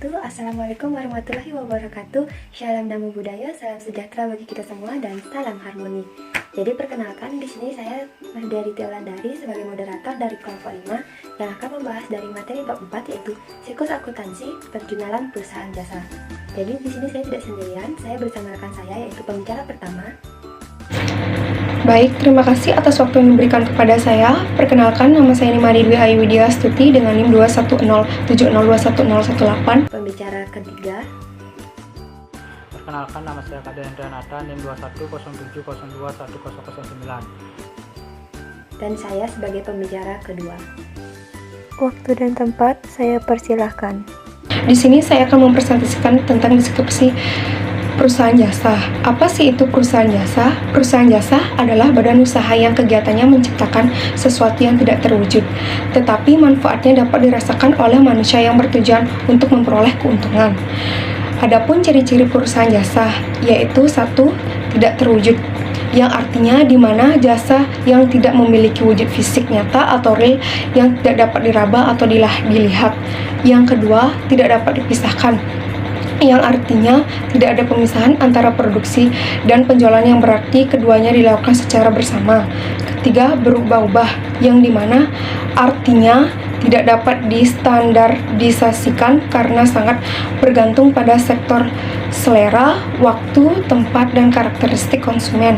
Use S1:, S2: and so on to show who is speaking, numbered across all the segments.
S1: wabarakatuh. Assalamualaikum warahmatullahi wabarakatuh. Shalom namo buddhaya, salam sejahtera bagi kita semua dan salam harmoni. Jadi perkenalkan, di sini saya dari Tialandari sebagai moderator dari kelompok 5 yang akan membahas dari materi bab 4 yaitu siklus akuntansi perjunalan perusahaan jasa. Jadi di sini saya tidak sendirian, saya bersama rekan saya yaitu pembicara pertama.
S2: Baik, terima kasih atas waktu yang diberikan kepada saya. Perkenalkan, nama saya Nimari Dwi Ayu Widya Stuti dengan NIM 21070211018.
S1: Pembicara ketiga.
S3: Perkenalkan, nama saya Kade Hendranata, NIM 21070210009.
S1: Dan saya sebagai pembicara kedua.
S4: Waktu dan tempat saya persilahkan.
S2: Di sini saya akan mempresentasikan tentang deskripsi perusahaan jasa. Apa sih itu perusahaan jasa? Perusahaan jasa adalah badan usaha yang kegiatannya menciptakan sesuatu yang tidak terwujud, tetapi manfaatnya dapat dirasakan oleh manusia yang bertujuan untuk memperoleh keuntungan. Adapun ciri-ciri perusahaan jasa, yaitu 1. Tidak terwujud, yang artinya di mana jasa yang tidak memiliki wujud fisik nyata atau real yang tidak dapat diraba atau dilihat. Yang kedua, tidak dapat dipisahkan, yang artinya tidak ada pemisahan antara produksi dan penjualan yang berarti keduanya dilakukan secara bersama. Ketiga, berubah-ubah, yang dimana artinya tidak dapat distandardisasikan karena sangat bergantung pada sektor selera, waktu, tempat, dan karakteristik konsumen.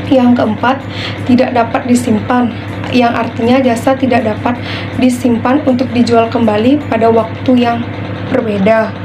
S2: Yang keempat, tidak dapat disimpan, yang artinya jasa tidak dapat disimpan untuk dijual kembali pada waktu yang berbeda.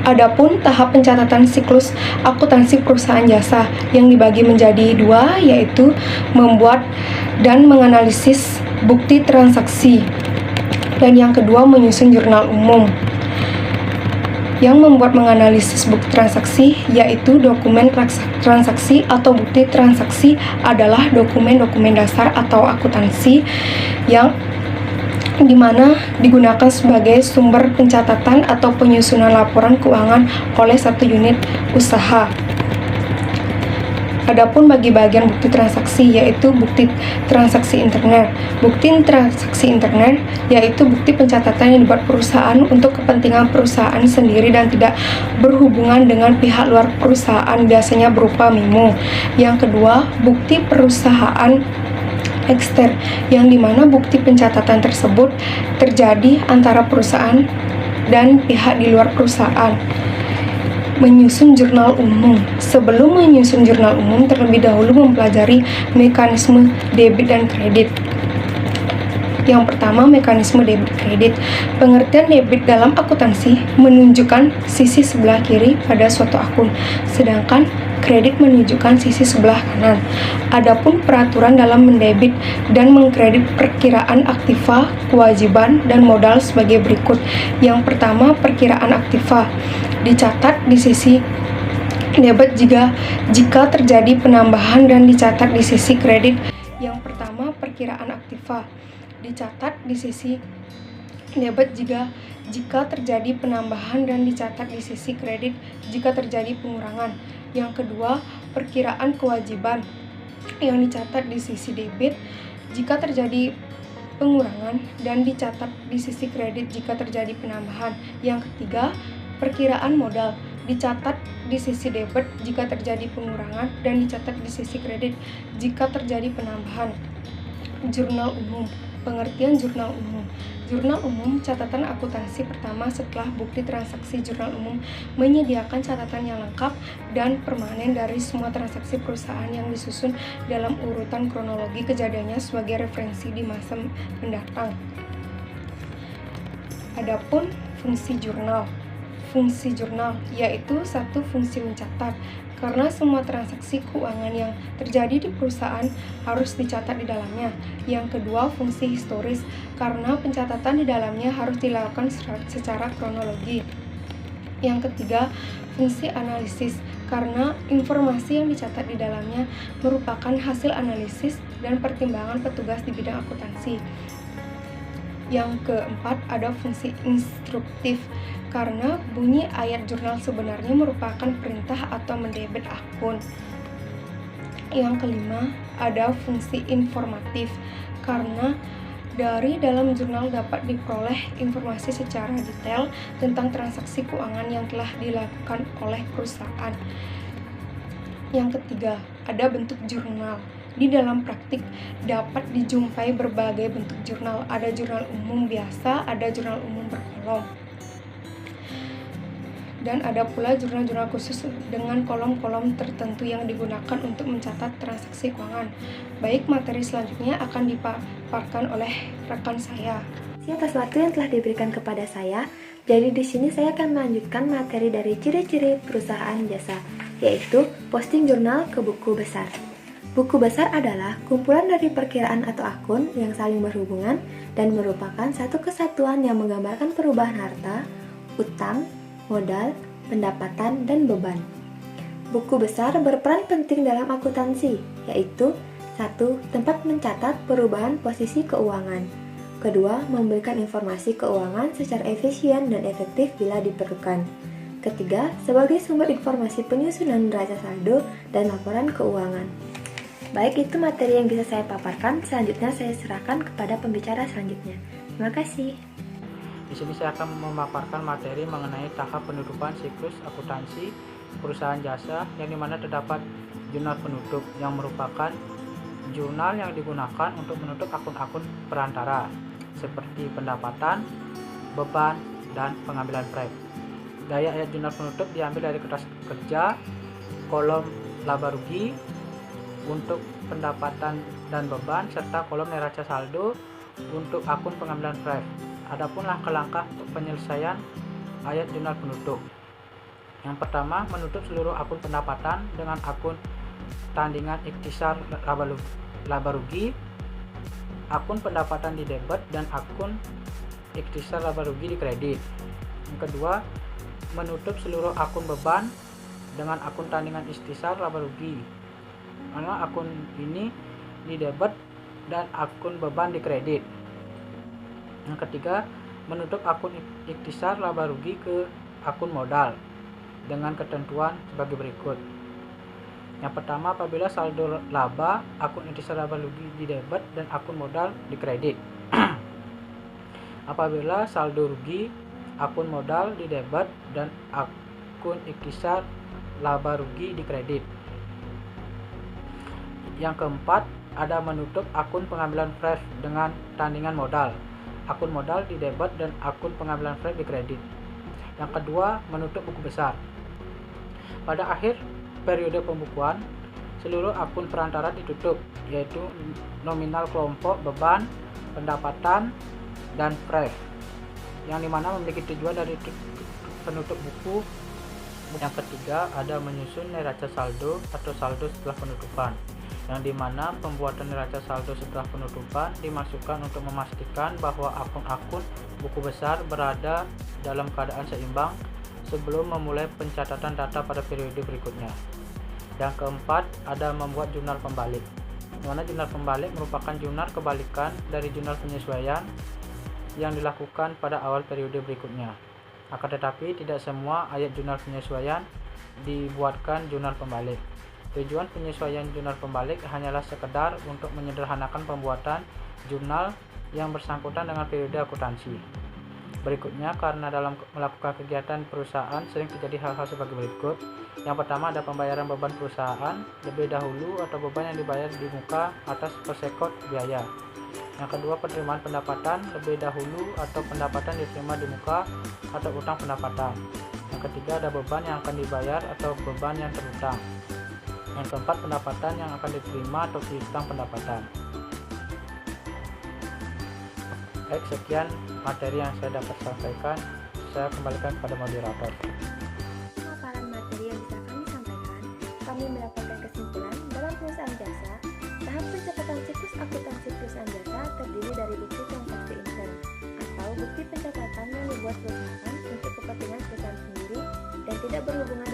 S2: Adapun tahap pencatatan siklus akuntansi perusahaan jasa yang dibagi menjadi 2, yaitu membuat dan menganalisis bukti transaksi, dan yang kedua menyusun jurnal umum. Yang membuat menganalisis bukti transaksi yaitu dokumen transaksi atau bukti transaksi adalah dokumen-dokumen dasar atau akuntansi yang dimana digunakan sebagai sumber pencatatan atau penyusunan laporan keuangan oleh satu unit usaha. Adapun bagi bagian bukti transaksi yaitu bukti transaksi internet. Bukti transaksi internet yaitu bukti pencatatan yang dibuat perusahaan untuk kepentingan perusahaan sendiri dan tidak berhubungan dengan pihak luar perusahaan, biasanya berupa memo. Yang kedua, bukti perusahaan ekster, yang dimana bukti pencatatan tersebut terjadi antara perusahaan dan pihak di luar perusahaan. Menyusun jurnal umum. Sebelum menyusun jurnal umum, terlebih dahulu mempelajari mekanisme debit dan kredit. Yang pertama, mekanisme debit kredit. Pengertian debit dalam akuntansi menunjukkan sisi sebelah kiri pada suatu akun, sedangkan kredit menunjukkan sisi sebelah kanan. Adapun peraturan dalam mendebit dan mengkredit perkiraan aktiva, kewajiban, dan modal sebagai berikut. Yang pertama, perkiraan aktiva. Dicatat di sisi debit jika terjadi penambahan dan dicatat di sisi kredit. Yang pertama, perkiraan aktiva. Dicatat di sisi debit jika terjadi penambahan dan dicatat di sisi kredit jika terjadi pengurangan. Yang kedua, perkiraan kewajiban yang dicatat di sisi debit jika terjadi pengurangan dan dicatat di sisi kredit jika terjadi penambahan. Yang ketiga, perkiraan modal dicatat di sisi debit jika terjadi pengurangan dan dicatat di sisi kredit jika terjadi penambahan. Jurnal umum. Pengertian jurnal umum. Jurnal umum, catatan akuntansi pertama setelah bukti transaksi. Jurnal umum menyediakan catatan yang lengkap dan permanen dari semua transaksi perusahaan yang disusun dalam urutan kronologi kejadiannya sebagai referensi di masa mendatang. Adapun fungsi jurnal. Fungsi jurnal yaitu 1. Fungsi mencatat, karena semua transaksi keuangan yang terjadi di perusahaan harus dicatat di dalamnya. Yang kedua, fungsi historis, karena pencatatan di dalamnya harus dilakukan secara kronologi. Yang ketiga, fungsi analisis, karena informasi yang dicatat di dalamnya merupakan hasil analisis dan pertimbangan petugas di bidang akuntansi. Yang keempat, ada fungsi instruktif, karena bunyi ayat jurnal sebenarnya merupakan perintah atau mendebit akun. Yang kelima, ada fungsi informatif, karena Dari dalam jurnal dapat diperoleh informasi secara detail tentang transaksi keuangan yang telah dilakukan oleh perusahaan. Yang ketiga, ada bentuk jurnal. Di dalam praktik dapat dijumpai berbagai bentuk jurnal. Ada jurnal umum biasa, ada jurnal umum berkolom. Dan ada pula jurnal-jurnal khusus dengan kolom-kolom tertentu yang digunakan untuk mencatat transaksi keuangan. Baik, materi selanjutnya akan dipaparkan oleh rekan saya.
S1: Atas waktu yang telah diberikan kepada saya, jadi di sini saya akan melanjutkan materi dari ciri-ciri perusahaan jasa, yaitu posting jurnal ke buku besar. Buku besar adalah kumpulan dari perkiraan atau akun yang saling berhubungan dan merupakan satu kesatuan yang menggambarkan perubahan harta, utang, modal, pendapatan, dan beban. Buku besar berperan penting dalam akuntansi, yaitu 1. Tempat mencatat perubahan posisi keuangan. Kedua, memberikan informasi keuangan secara efisien dan efektif bila diperlukan. Ketiga, sebagai sumber informasi penyusunan neraca saldo dan laporan keuangan. Baik, itu materi yang bisa saya paparkan. Selanjutnya saya serahkan kepada pembicara selanjutnya. Terima kasih.
S3: Di sini saya akan memaparkan materi mengenai tahap penutupan siklus akuntansi perusahaan jasa, yang dimana terdapat jurnal penutup yang merupakan jurnal yang digunakan untuk menutup akun-akun perantara seperti pendapatan, beban, dan pengambilan prep. Gaya ayat jurnal penutup diambil dari kertas kerja, kolom laba rugi untuk pendapatan dan beban, serta kolom neraca saldo untuk akun pengambilan prep. Adapun langkah-langkah untuk penyelesaian ayat jurnal penutup. Yang pertama, menutup seluruh akun pendapatan dengan akun tandingan ikhtisar laba rugi, akun pendapatan di debit, dan akun ikhtisar laba rugi di kredit. Yang kedua, menutup seluruh akun beban dengan akun tandingan ikhtisar laba rugi, mana akun ini di debit dan akun beban di kredit. Yang ketiga, menutup akun ikhtisar laba rugi ke akun modal dengan ketentuan sebagai berikut. Yang pertama, apabila saldo laba, akun ikhtisar laba rugi di debit dan akun modal di kredit. Apabila saldo rugi, akun modal di debit dan akun ikhtisar laba rugi di kredit. Yang keempat, ada menutup akun pengambilan fresh dengan tandingan modal, akun modal di debit dan akun pengambilan fresh di kredit. Yang kedua, menutup buku besar. Pada akhir periode pembukuan, seluruh akun perantara ditutup, yaitu nominal kelompok, beban, pendapatan, dan fresh, yang dimana memiliki tujuan dari penutup buku. Yang ketiga, ada menyusun neraca saldo atau saldo setelah penutupan, yang dimana pembuatan neraca saldo setelah penutupan dimaksudkan untuk memastikan bahwa akun-akun buku besar berada dalam keadaan seimbang sebelum memulai pencatatan data pada periode berikutnya. Yang keempat, ada membuat jurnal pembalik, di mana jurnal pembalik merupakan jurnal kebalikan dari jurnal penyesuaian yang dilakukan pada awal periode berikutnya. Akan tetapi, tidak semua ayat jurnal penyesuaian dibuatkan jurnal pembalik. Tujuan penyesuaian jurnal pembalik hanyalah sekedar untuk menyederhanakan pembuatan jurnal yang bersangkutan dengan periode akuntansi. Berikutnya, karena dalam melakukan kegiatan perusahaan sering terjadi hal-hal sebagai berikut. Yang pertama, ada pembayaran beban perusahaan lebih dahulu atau beban yang dibayar di muka atas persekot biaya. Yang kedua, penerimaan pendapatan lebih dahulu atau pendapatan diterima di muka atau utang pendapatan. Yang ketiga, ada beban yang akan dibayar atau beban yang terutang. Yang keempat, pendapatan yang akan diterima atau piutang pendapatan. Baik, sekian materi yang saya dapat sampaikan. Saya kembalikan kepada moderator.
S1: Pemaparan materi yang bisa kami sampaikan, kami mendapatkan kesimpulan dalam perusahaan jasa. Tahap pencatatan siklus akuntansi perusahaan jasa terdiri dari bukti transaksi intern atau bukti pencatatan yang dibuat perusahaan untuk kepentingan perusahaan sendiri dan tidak berhubungan